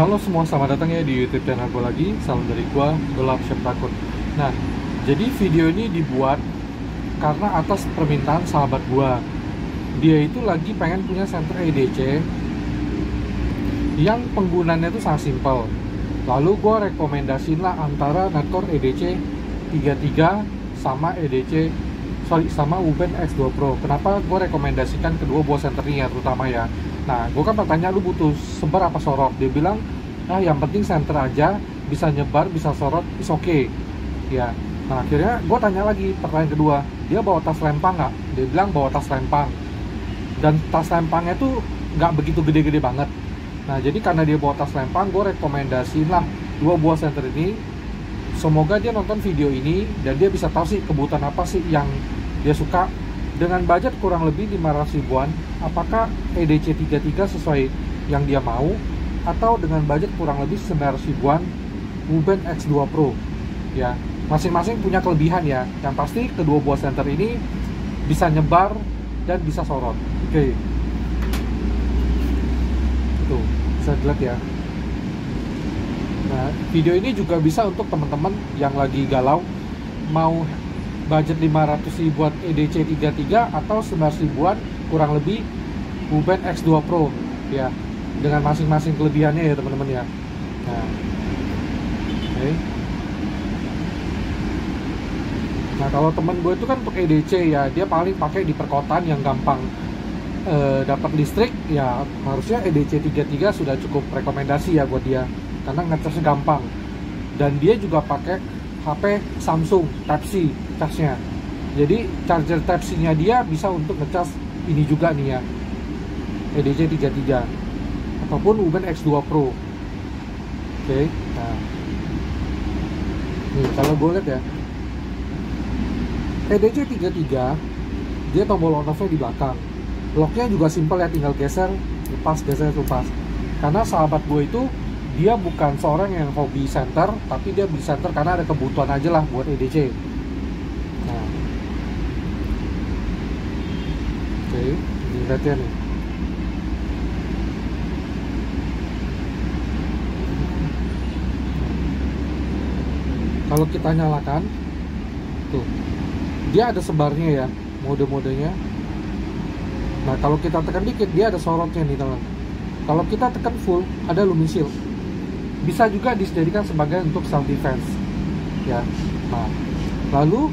Halo semua, selamat datang ya di YouTube channel gue lagi. Salam dari gue, Gelap Chef Takut. Nah, jadi video ini dibuat karena atas permintaan sahabat gue. Dia itu lagi pengen punya senter EDC yang penggunaannya itu sangat simpel. Lalu gue rekomendasiin lah antara Netcore EDC 33 sama sama Wuben X2 Pro. Kenapa gue rekomendasikan kedua buah senter ini ya, terutama ya. Nah, gue kan bertanya, lu butuh sebar apa sorot? Dia bilang, yang penting center aja, bisa nyebar, bisa sorot, is okay. Ya, nah akhirnya gue tanya lagi, pertanyaan kedua, dia bawa tas lempang nggak? Dia bilang bawa tas lempang. Dan tas lempangnya tuh nggak begitu gede-gede banget. Nah, jadi karena dia bawa tas lempang, gue rekomendasiin lah dua buah center ini. Semoga dia nonton video ini, dan dia bisa tahu sih kebutuhan apa sih yang dia suka. Dengan budget kurang lebih 500 ribuan, apakah EDC 33 sesuai yang dia mau, atau dengan budget kurang lebih 900 ribuan Wuben X2 Pro. Ya, masing-masing punya kelebihan ya. Yang pasti kedua buah senter ini bisa nyebar dan bisa sorot. Oke. Tuh, bisa dilihat ya. Nah, video ini juga bisa untuk teman-teman yang lagi galau mau budget 500 ribuan EDC 33 atau 900 ribuan kurang lebih Wuben X2 Pro ya, dengan masing-masing kelebihannya ya teman-teman ya. Nah, okay. Nah, kalau temen gue itu kan untuk EDC ya, dia paling pakai di perkotaan yang gampang dapat listrik ya. Harusnya EDC 33 sudah cukup rekomendasi ya buat dia, karena ngecasnya gampang. Dan dia juga pakai HP Samsung Type-C charge-nya. Jadi charger Type-C-nya dia bisa untuk ngecas ini juga nih ya, EDC 33 ataupun Wuben X2 Pro. Oke. Nah, nih kalau gue lihat ya, EDC 33 dia tombol on off-nya di belakang. Locknya juga simpel ya, tinggal geser, lepas, geser, lepas. Karena sahabat gue itu dia bukan seorang yang hobi center, tapi dia beli center karena ada kebutuhan aja lah buat EDC. Nah, oke, ini lihat ya nih. Kalau kita nyalakan, tuh, dia ada sebarnya ya, mode-modenya. Nah, kalau kita tekan dikit, dia ada sorotnya nih teman. Kalau kita tekan full, ada lumisil. Bisa juga dijadikan sebagai untuk self defense ya. Nah, lalu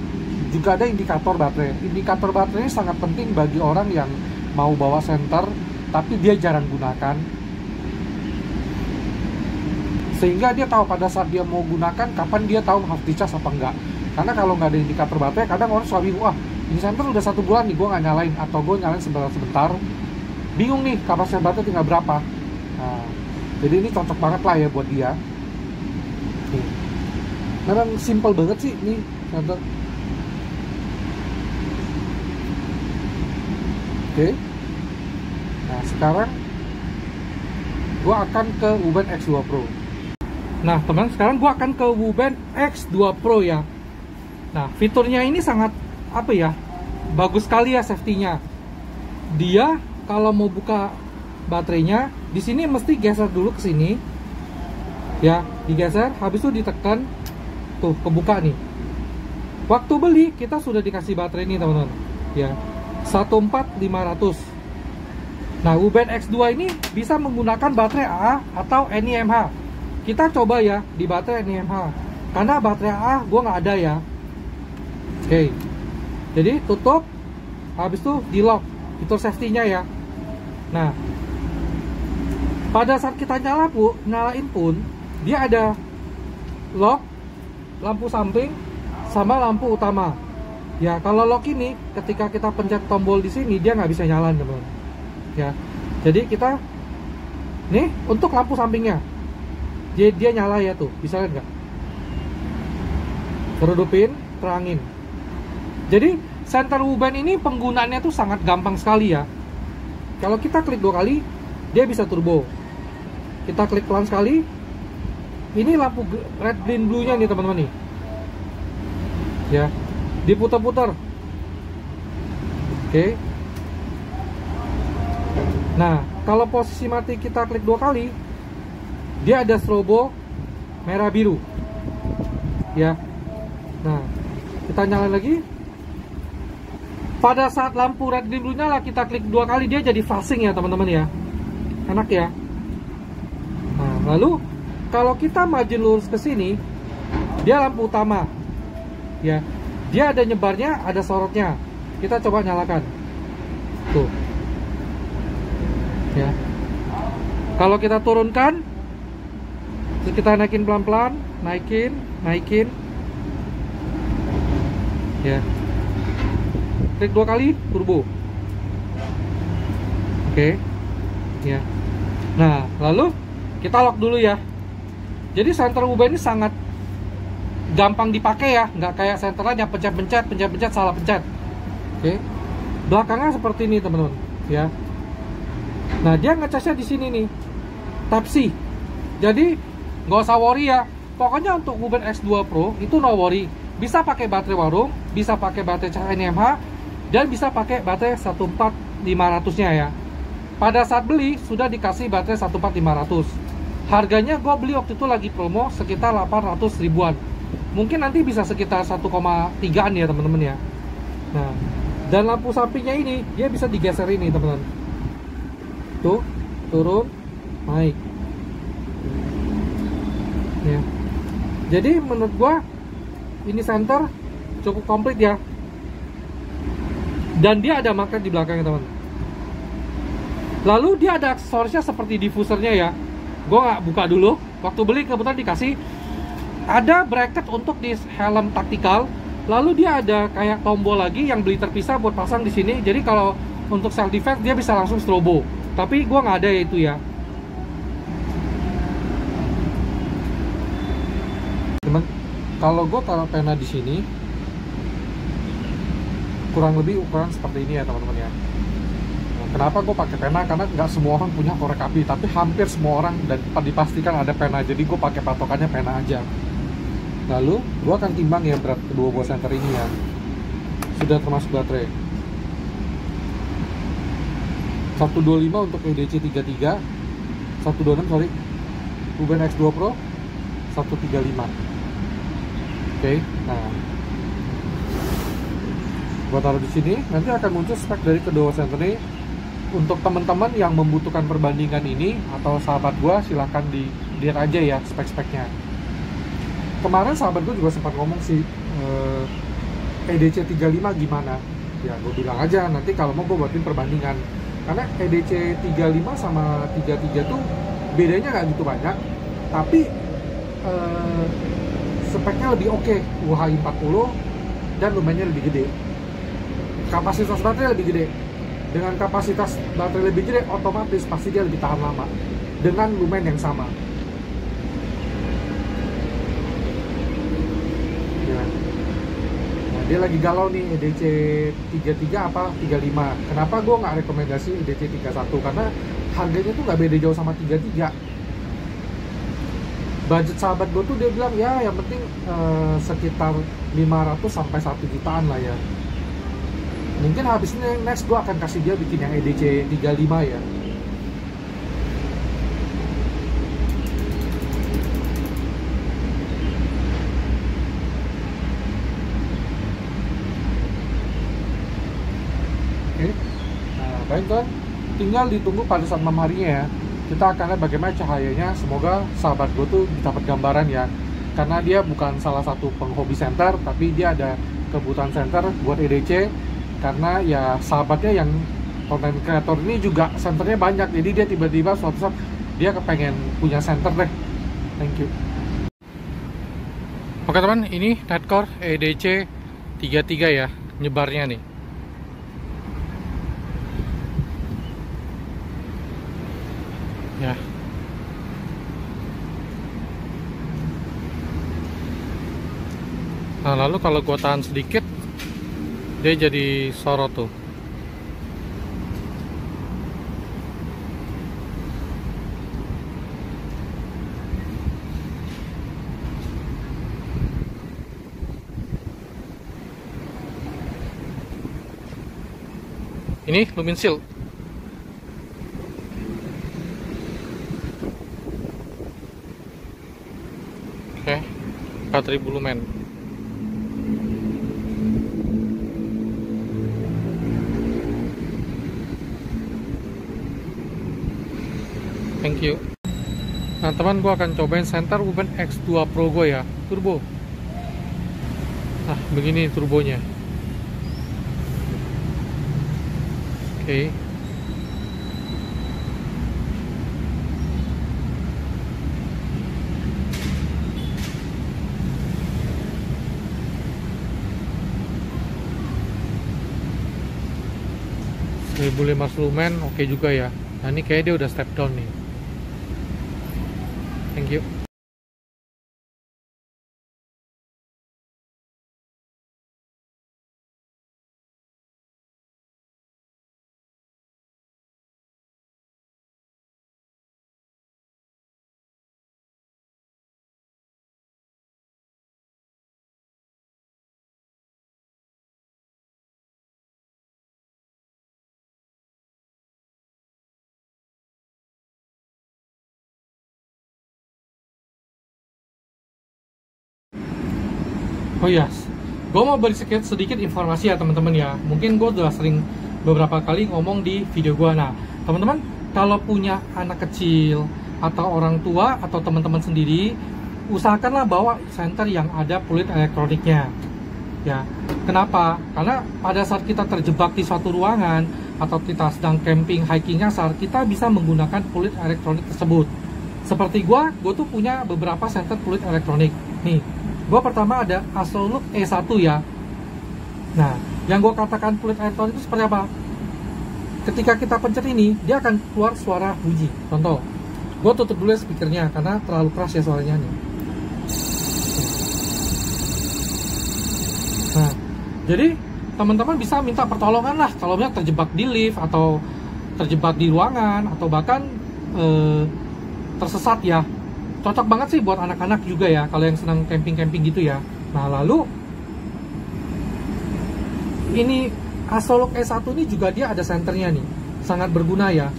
juga ada indikator baterai. Indikator baterai sangat penting bagi orang yang mau bawa senter tapi dia jarang gunakan, sehingga dia tahu pada saat dia mau gunakan kapan dia tahu harus dicas apa enggak. Karena kalau nggak ada indikator baterai, kadang orang suka bingung, wah ini senter udah 1 bulan nih gue nggak nyalain, atau gue nyalain sebentar, bingung nih kapasitas baterai tinggal berapa. Nah, jadi ini cocok banget lah ya buat dia. Nih, memang simple banget sih nih senter. Oke. Nah, sekarang gua akan ke Wuben X2 Pro. Nah teman, sekarang gua akan ke Wuben X2 Pro ya. Nah, fiturnya ini sangat apa ya, bagus sekali ya safety-nya. Dia kalau mau buka baterainya, di sini mesti geser dulu ke sini ya, digeser, habis itu ditekan, tuh kebuka nih. Waktu beli kita sudah dikasih baterai ini teman-teman ya, 14500. Nah, Wuben X2 ini bisa menggunakan baterai AA atau NiMH. Kita coba ya di baterai NiMH, karena baterai AA gua nggak ada ya. Oke, jadi tutup, habis itu di lock, fitur safety-nya ya. Nah, pada saat kita nyalain pun dia ada lock, lampu samping, sama lampu utama. Ya, kalau lock ini ketika kita pencet tombol di sini dia nggak bisa nyala teman. Ya, jadi kita nih untuk lampu sampingnya, dia nyala ya tuh, bisa lihat nggak? Redupin, terangin. Jadi senter Wuben ini penggunaannya tuh sangat gampang sekali ya. Kalau kita klik 2 kali, dia bisa turbo. Kita klik pelan sekali, ini lampu red, green, blue nya nih teman-teman nih ya, diputar-putar. Oke. Nah, kalau posisi mati kita klik 2 kali, dia ada strobo merah biru ya. Nah, kita nyalain lagi. Pada saat lampu red green blue nyala, kita klik 2 kali, dia jadi flashing ya teman-teman ya. Enak ya. Nah, lalu kalau kita maju lurus ke sini, dia lampu utama ya. Dia ada nyebarnya, ada sorotnya. Kita coba nyalakan tuh ya. Kalau kita turunkan, kita naikin pelan-pelan, naikin ya. Klik 2 kali turbo. Oke ya. Nah, lalu kita lock dulu ya. Jadi senter ubah ini sangat gampang dipakai ya, nggak kayak senter lainnya pencet salah pencet. Oke. Belakangnya seperti ini teman-teman ya. Nah, dia ngecasnya di sini nih, Type C. Jadi nggak usah worry ya. Pokoknya untuk Wuben X2 Pro itu no worry. Bisa pakai baterai warung, bisa pakai baterai NMH, dan bisa pakai baterai 14500-nya ya. Pada saat beli sudah dikasih baterai 14500. Harganya gue beli waktu itu lagi promo sekitar 800 ribuan. Mungkin nanti bisa sekitar 1,3an ya teman-teman ya. Nah, dan lampu sampingnya ini dia bisa digeser ini teman-teman. Tuh, turun, naik. Ya. Jadi menurut gue ini senter cukup komplit ya. Dan dia ada magnet di belakangnya teman. Lalu dia ada aksesorisnya seperti diffusernya ya. Gue nggak buka dulu. Waktu beli kebetulan dikasih ada bracket untuk di helm taktikal. Lalu dia ada kayak tombol lagi yang beli terpisah buat pasang di sini. Jadi kalau untuk self defense dia bisa langsung strobo. Tapi gue nggak ada itu ya. Teman, kalau gue taruh pena di sini kurang lebih ukuran seperti ini ya teman-teman ya. Nah, kenapa gue pakai pena? Karena nggak semua orang punya korek api, tapi hampir semua orang dan dipastikan ada pena. Jadi gue pakai patokannya pena aja. Lalu gue akan timbang ya berat kedua buah senter ini ya. Sudah termasuk baterai 125 untuk EDC 33, 126 sorry, Wuben X2 Pro 135. Oke, nah gua taruh di sini. Nanti akan muncul spek dari kedua senter ini. Untuk teman-teman yang membutuhkan perbandingan ini atau sahabat gua, silahkan dilihat aja ya spek-speknya. Kemarin sahabat gua juga sempat ngomong sih EDC 35 gimana. Ya gue bilang aja nanti kalau mau gue buatin perbandingan. Karena EDC 35 sama 33 tuh bedanya nggak gitu banyak, tapi speknya lebih oke. UHI 40 dan lumennya lebih gede. Kapasitas baterai lebih gede. Dengan kapasitas baterai lebih gede, otomatis pasti dia lebih tahan lama dengan lumen yang sama ya. Nah, dia lagi galau nih EDC 33 apa 35. Kenapa gue nggak rekomendasi EDC 31? Karena harganya tuh nggak beda jauh sama 33. Budget sahabat gue tuh dia bilang ya yang penting sekitar 500 sampai 1 jutaan lah ya. Mungkin habis ini next gue akan kasih dia bikin yang EDC 35 ya. Oke. Nah, baik kan, tinggal ditunggu pada saat malam harinya ya. Kita akan lihat bagaimana cahayanya. Semoga sahabat gue tuh dapat gambaran ya. Karena dia bukan salah satu penghobi senter, tapi dia ada kebutuhan senter buat EDC. Karena ya sahabatnya yang konten kreator ini juga senternya banyak, jadi dia tiba-tiba suatu saat dia kepengen punya senter deh. Thank you. Oke teman, ini Netcore EDC 33 ya, nyebarnya nih. Ya. Nah lalu kalau gua tahan sedikit, dia jadi sorot tuh. Ini lumin shield. 4000 lumen. Thank you. Nah teman, gue akan cobain Center Urban X2 Pro gue ya, turbo. Nah begini turbonya. Oke. $1500 lumen, oke juga ya. Nah ini kayaknya dia udah step down nih. Thank you. Oh iya, gue mau beri sedikit informasi ya teman-teman ya. Mungkin gue udah sering beberapa kali ngomong di video gue. Nah, teman-teman kalau punya anak kecil atau orang tua atau teman-teman sendiri, usahakanlah bawa senter yang ada fluid elektroniknya. Ya, kenapa? Karena pada saat kita terjebak di suatu ruangan atau kita sedang camping, hiking nyasar, kita bisa menggunakan fluid elektronik tersebut. Seperti gue tuh punya beberapa senter fluid elektronik. Nih, gue pertama ada ASRoLux E1 ya. Nah, yang gue katakan fluid elektronik itu seperti apa? Ketika kita pencet ini, dia akan keluar suara bunyi. Contoh, gue tutup dulu ya speakernya karena terlalu keras ya suaranya nih. Nah, jadi teman-teman bisa minta pertolongan lah kalau misalnya terjebak di lift atau terjebak di ruangan atau bahkan tersesat ya. Cocok banget sih buat anak-anak juga ya kalau yang senang camping-camping gitu ya. Nah lalu ini ASRoLux E1 ini juga dia ada senternya nih, sangat berguna ya.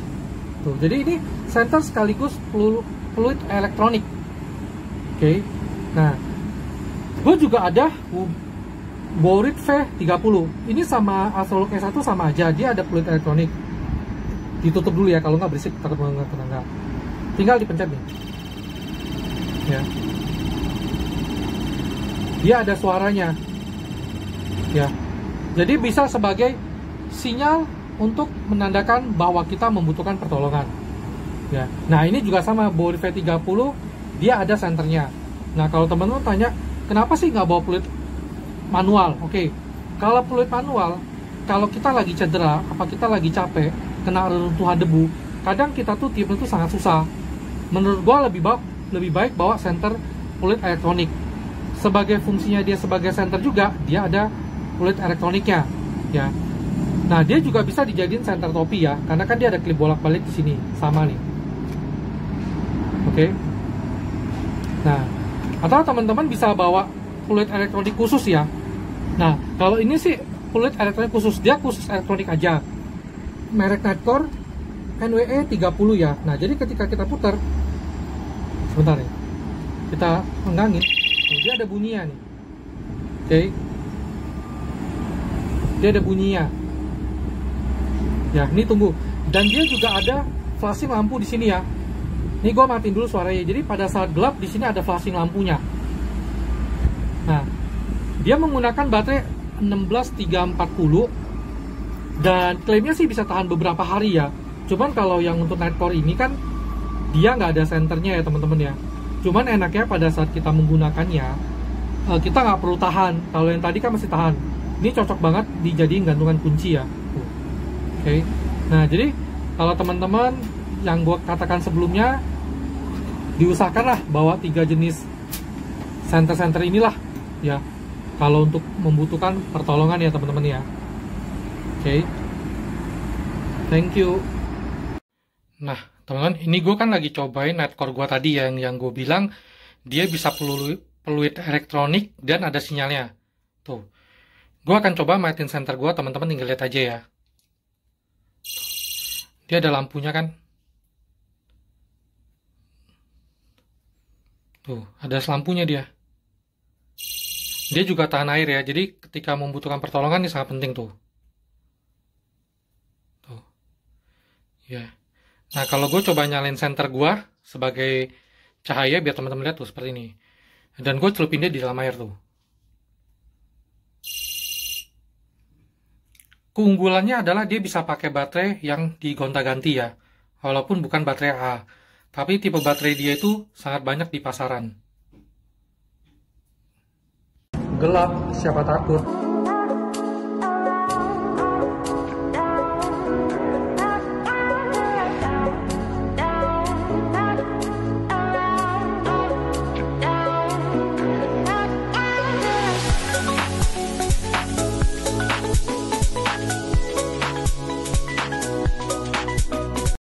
Tuh, jadi ini senter sekaligus fluid elektronik. Oke. Nah, gue juga ada Borit V30. Ini sama ASRoLux E1 sama aja, dia ada fluid elektronik. Ditutup dulu ya, kalau nggak berisik takut mengganggu tetangga. Tinggal dipencet nih. Ya. Dia ada suaranya. Ya. Jadi bisa sebagai sinyal untuk menandakan bahwa kita membutuhkan pertolongan. Ya. Nah, ini juga sama Borit V30, dia ada senternya. Nah, kalau teman-teman tanya, kenapa sih nggak bawa fluid manual? Oke. Kalau fluid manual, kalau kita lagi cedera, apa kita lagi capek, kena reruntuhan debu, kadang kita tuh tipe itu sangat susah. Menurut gua lebih baik bawa senter fluid elektronik. Sebagai fungsinya dia sebagai senter juga, dia ada fluid elektroniknya, ya. Nah, dia juga bisa dijadiin senter topi ya, karena kan dia ada klip bolak-balik di sini, sama nih. Oke. Nah, atau teman-teman bisa bawa fluid elektronik khusus ya. Nah, kalau ini sih fluid elektronik khusus, dia khusus elektronik aja. Merek Nitecore NWE 30 ya. Nah, jadi ketika kita putar, sebentar ya, kita penggangin, dia ada bunyinya nih. Oke. Dia ada bunyinya. Ya, ini tunggu. Dan dia juga ada flashing lampu di sini ya. Ini gue matiin dulu suaranya. Jadi pada saat gelap di sini ada flashing lampunya. Nah, dia menggunakan baterai 16340 dan klaimnya sih bisa tahan beberapa hari ya. Cuman kalau yang untuk Nitecore ini kan dia nggak ada senternya ya teman-teman ya. Cuman enaknya pada saat kita menggunakannya, kita nggak perlu tahan. Kalau yang tadi kan masih tahan. Ini cocok banget dijadiin gantungan kunci ya. Oke. Nah, jadi kalau teman-teman yang gue katakan sebelumnya, diusahakanlah bawa 3 jenis senter-senter inilah ya. Kalau untuk membutuhkan pertolongan ya teman-teman ya. Oke. Thank you. Nah, teman-teman, ini gue kan lagi cobain Nitecore gue tadi yang gue bilang dia bisa fluid elektronik dan ada sinyalnya. Tuh. Gue akan coba matiin senter gue, teman-teman tinggal lihat aja ya. Dia ada lampunya kan. Tuh, ada lampunya dia. Dia juga tahan air ya, jadi ketika membutuhkan pertolongan ini sangat penting tuh. Tuh, ya. Nah, kalau gue coba nyalain senter gue sebagai cahaya biar teman-teman lihat tuh seperti ini. Dan gue celupin dia di dalam air tuh. Keunggulannya adalah dia bisa pakai baterai yang digonta-ganti ya. Walaupun bukan baterai A. Tapi tipe baterai dia itu sangat banyak di pasaran. Gelap, siapa takut?